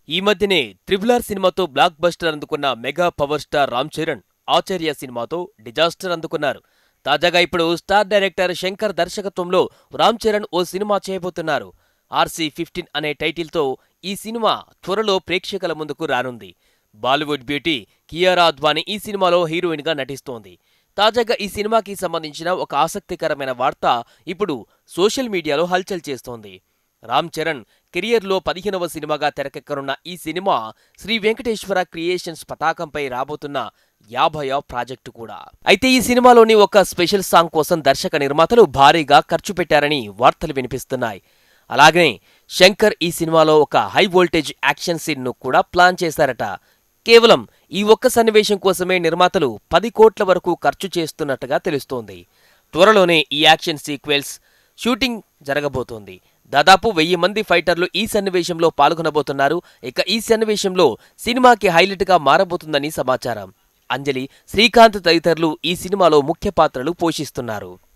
ఈ మధ్యనే త్రిబుల్ సినిమాతో బ్లాక్ బస్టర్ అందుకున్న mega power star Ram Charan Acharya సినిమాతో డిజాస్టర్ అందుకున్నారు. తాజాగా ఇప్పుడు స్టార్ డైరెక్టర్ శంకర్ దర్శకత్వంలో రామ్ చరణ్ ఓ సినిమా చేయబోతున్నారు. RC-15 అనే టైటిల్తో ఈ సినిమా త్వరలో ప్రేక్షకుల ముందుకు రానుంది. బాలీవుడ్ బ్యూటీ కియారా అద్వానీ ఈ సినిమాలో హీరోయిన్గా నటిస్తోంది. తాజాగా ఈ సినిమాకి సంబంధించిన ఒక ఆసక్తికరమైన వార్త ఇప్పుడు సోషల్ మీడియాలో హల్చల్ చేస్తోంది. రామ్ చరణ్ కెరియర్లో 15వ సినిమాగా తెరకెక్కనున్న ఈ సినిమా శ్రీ వెంకటేశ్వర క్రియేషన్స్ పతాకంపై రాబోతున్న 50వ ప్రాజెక్టు కూడా. అయితే ఈ సినిమాలోని ఒక స్పెషల్ సాంగ్ కోసం దర్శక నిర్మాతలు భారీగా ఖర్చు పెట్టారని వార్తలు వినిపిస్తున్నాయి. అలాగనే శంకర్ ఈ సినిమాలో ఒక హై వోల్టేజ్ యాక్షన్ సీన్ను కూడా ప్లాన్ చేశారట. కేవలం ఈ ఒక్క సన్నివేశం కోసమే నిర్మాతలు 10 కోట్ల వరకు ఖర్చు చేస్తున్నట్టుగా తెలుస్తోంది. త్వరలోనే ఈ యాక్షన్ సీక్వెల్స్ షూటింగ్ జరగబోతోంది. దాదాపు 1000 మంది ఫైటర్లు ఈ సన్నివేశంలో పాల్గొనబోతున్నారు. ఇక ఈ సన్నివేశంలో సినిమాకి హైలైట్గా మారబోతుందని సమాచారం. అంజలి, శ్రీకాంత్ తదితరులు ఈ సినిమాలో ముఖ్య పాత్రలు పోషిస్తున్నారు.